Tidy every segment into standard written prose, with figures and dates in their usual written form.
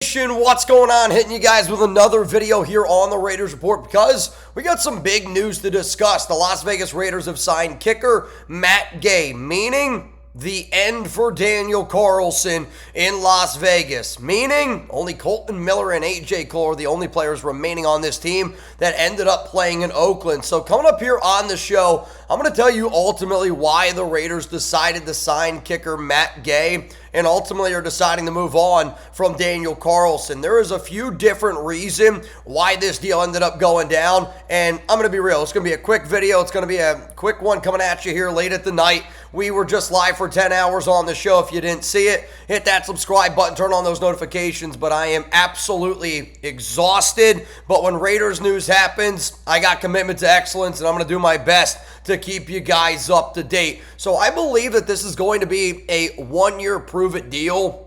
Nation, what's going on? Hitting you guys with another video here on the Raiders Report because we got some big news to discuss. The Las Vegas Raiders have signed kicker Matt Gay, meaning the end for Daniel Carlson in Las Vegas, meaning only Colton Miller and AJ Cole are the only players remaining on this team that ended up playing in Oakland. So coming up here on the show, I'm going to tell you ultimately why the Raiders decided to sign kicker Matt Gay and ultimately are deciding to move on from Daniel Carlson. There is a few different reasons why this deal ended up going down, and I'm going to be real. It's going to be a quick video. It's going to be a quick one coming at you here late at the night. We were just live for 10 hours on the show. If you didn't see it, hit that subscribe button, turn on those notifications, but I am absolutely exhausted. But when Raiders news happens, I got commitment to excellence, and I'm going to do my best to keep you guys up to date. So I believe that this is going to be a one-year prove-it deal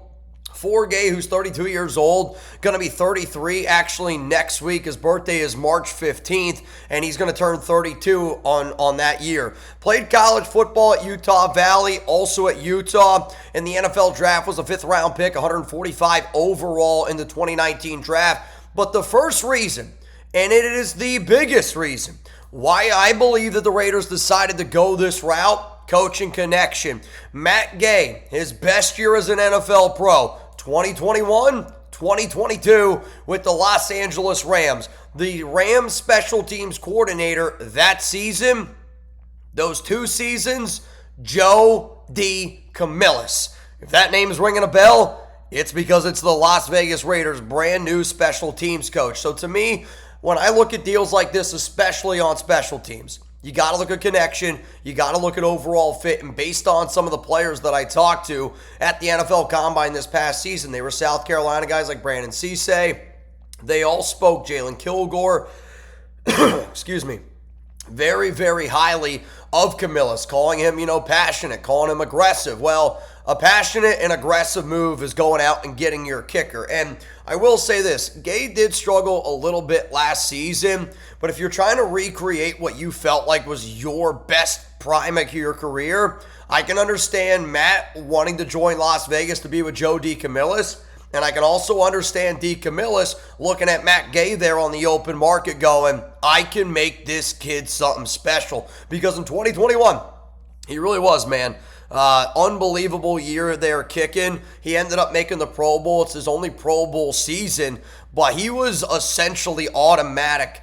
for Gay, who's 32 years old, going to be 33 actually next week. His birthday is March 15th, and he's going to turn 32 on that year. Played college football at Utah Valley, also at Utah. In the NFL draft was a 5th-round pick, 145 overall in the 2019 draft. But the first reason, and it is the biggest reason, why I believe that the Raiders decided to go this route, coaching connection. Matt Gay, his best year as an NFL pro, 2021, 2022 with the Los Angeles Rams. The Rams special teams coordinator that season, those 2 seasons, Joe DeCamillis. If that name is ringing a bell, it's because it's the Las Vegas Raiders' brand new special teams coach. So to me, when I look at deals like this, especially on special teams, you got to look at connection. You got to look at overall fit. And based on some of the players that I talked to at the NFL Combine this past season, they were South Carolina guys like Brandon Cisse. They all spoke Jalen Kilgore, excuse me, very, very highly of Camillus, calling him, passionate, calling him aggressive. Well, a passionate and aggressive move is going out and getting your kicker. And I will say this, Gay did struggle a little bit last season, but if you're trying to recreate what you felt like was your best prime of your career, I can understand Matt wanting to join Las Vegas to be with Joe DeCamillis, and I can also understand DeCamillis looking at Matt Gay there on the open market going, I can make this kid something special. Because in 2021, he really was, man. Unbelievable year there kicking. He ended up making the Pro Bowl. It's his only Pro Bowl season, but he was essentially automatic.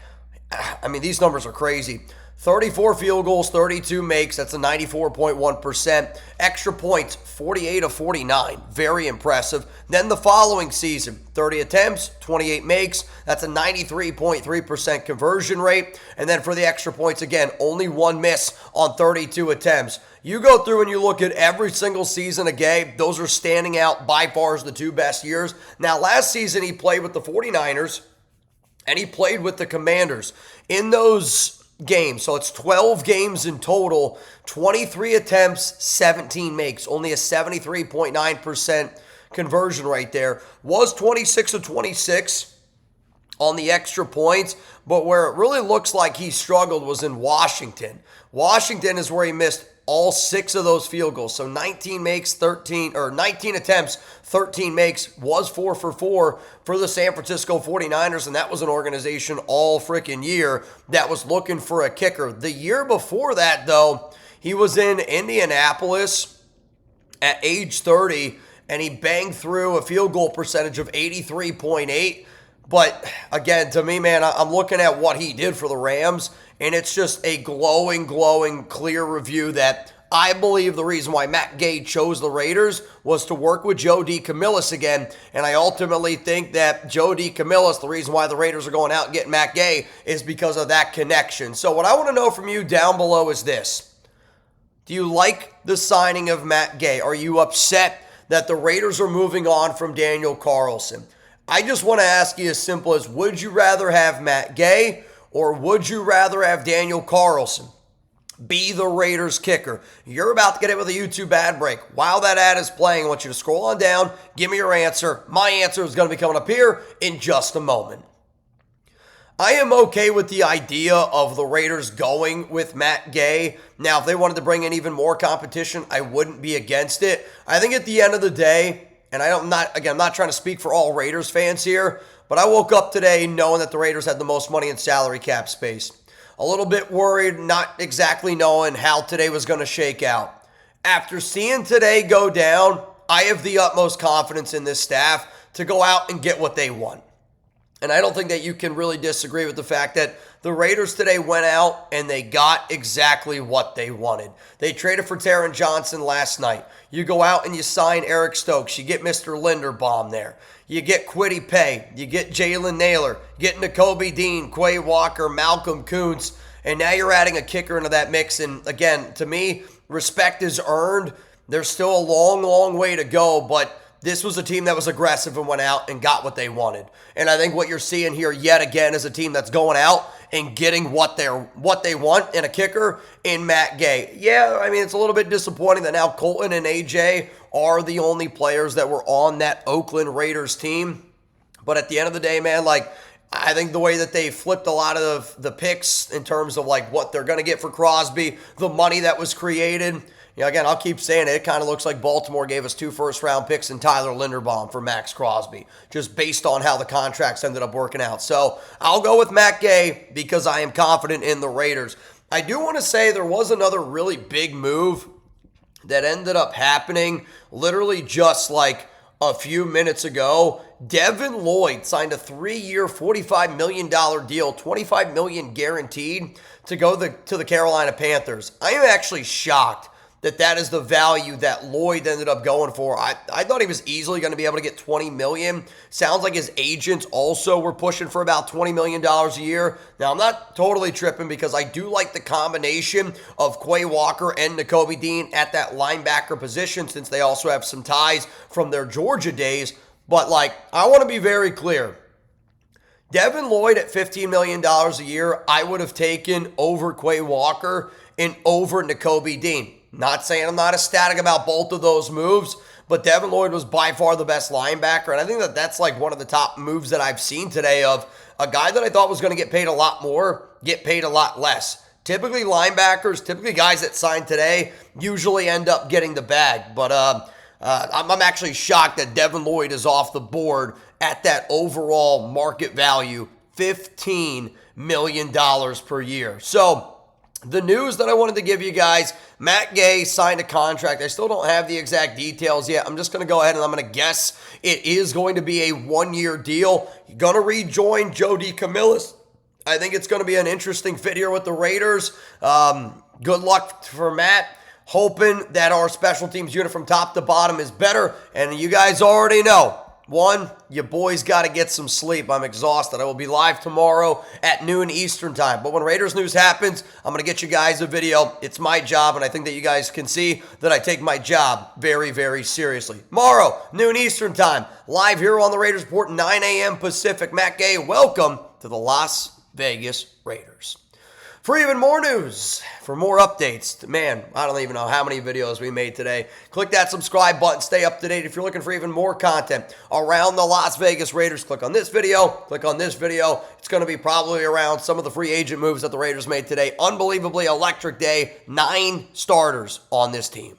I mean, these numbers are crazy. 34 field goals, 32 makes. That's a 94.1%. Extra points, 48 of 49. Very impressive. Then the following season, 30 attempts, 28 makes. That's a 93.3% conversion rate. And then for the extra points, again, only 1 miss on 32 attempts. You go through and you look at every single season of Gay, those are standing out by far as the 2 best years. Now, last season he played with the 49ers and he played with the Commanders. In those games, so it's 12 games in total, 23 attempts, 17 makes, only a 73.9% conversion rate there. Was 26 of 26 on the extra points, but where it really looks like he struggled was in Washington. Washington is where he missed all 6 of those field goals. So 19 makes, 19 attempts, 13 makes, was 4 for 4 for the San Francisco 49ers, and that was an organization all freaking year that was looking for a kicker. The year before that, though, he was in Indianapolis at age 30, and he banged through a field goal percentage of 83.8. But again, to me, man, I'm looking at what he did for the Rams, and it's just a glowing, clear review that I believe the reason why Matt Gay chose the Raiders was to work with Joe DeCamillis again. And I ultimately think that Joe DeCamillis, the reason why the Raiders are going out and getting Matt Gay, is because of that connection. So what I want to know from you down below is this. Do you like the signing of Matt Gay? Are you upset that the Raiders are moving on from Daniel Carlson? I just want to ask you as simple as, would you rather have Matt Gay or would you rather have Daniel Carlson be the Raiders kicker? You're about to get it with a YouTube ad break. While that ad is playing, I want you to scroll on down, give me your answer. My answer is going to be coming up here in just a moment. I am okay with the idea of the Raiders going with Matt Gay. Now, if they wanted to bring in even more competition, I wouldn't be against it. I think at the end of the day, and I'm not trying to speak for all Raiders fans here, but I woke up today knowing that the Raiders had the most money in salary cap space. A little bit worried, not exactly knowing how today was going to shake out. After seeing today go down, I have the utmost confidence in this staff to go out and get what they want. And I don't think that you can really disagree with the fact that the Raiders today went out and they got exactly what they wanted. They traded for Taron Johnson last night. You go out and you sign Eric Stokes. You get Mr. Linderbaum there. You get Kwity Paye. You get Jalen Naylor. You get Nakobe Dean, Quay Walker, Malcolm Kuntz. And now you're adding a kicker into that mix. And again, to me, respect is earned. There's still a long, long way to go, but this was a team that was aggressive and went out and got what they wanted. And I think what you're seeing here yet again is a team that's going out and getting what they want in a kicker in Matt Gay. Yeah, I mean, it's a little bit disappointing that now Colton and AJ are the only players that were on that Oakland Raiders team. But at the end of the day, man, like, I think the way that they flipped a lot of the picks in terms of like what they're going to get for Crosby, the money that was created. You know, again, I'll keep saying it. It kind of looks like Baltimore gave us 2 first-round picks and Tyler Linderbaum for Max Crosby, just based on how the contracts ended up working out. So I'll go with Matt Gay because I am confident in the Raiders. I do want to say there was another really big move that ended up happening literally just like a few minutes ago. Devin Lloyd signed a 3-year, $45 million deal, $25 million guaranteed to go to the Carolina Panthers. I am actually shocked that is the value that Lloyd ended up going for. I thought he was easily going to be able to get $20 million. Sounds like his agents also were pushing for about $20 million a year. Now, I'm not totally tripping because I do like the combination of Quay Walker and Nakobe Dean at that linebacker position since they also have some ties from their Georgia days. But, like, I want to be very clear. Devin Lloyd at $15 million a year, I would have taken over Quay Walker and over Nakobe Dean. Not saying I'm not ecstatic about both of those moves, but Devin Lloyd was by far the best linebacker, and I think that's like one of the top moves that I've seen today of a guy that I thought was going to get paid a lot more, get paid a lot less. Typically linebackers, typically guys that sign today usually end up getting the bag, but I'm actually shocked that Devin Lloyd is off the board at that overall market value, $15 million per year. So the news that I wanted to give you guys, Matt Gay signed a contract. I still don't have the exact details yet. I'm just going to go ahead and I'm going to guess it is going to be a 1-year deal. You're going to rejoin Joe DeCamillis. I think it's going to be an interesting fit here with the Raiders. Good luck for Matt. Hoping that our special teams unit from top to bottom is better. And you guys already know. One, you boys got to get some sleep. I'm exhausted. I will be live tomorrow at noon Eastern time. But when Raiders news happens, I'm going to get you guys a video. It's my job, and I think that you guys can see that I take my job very, very seriously. Tomorrow, noon Eastern time, live here on the Raiders Report, 9 a.m. Pacific. Matt Gay, welcome to the Las Vegas Raiders. For even more news, for more updates, man, I don't even know how many videos we made today. Click that subscribe button. Stay up to date. If you're looking for even more content around the Las Vegas Raiders, click on this video. Click on this video. It's going to be probably around some of the free agent moves that the Raiders made today. Unbelievably electric day. 9 starters on this team.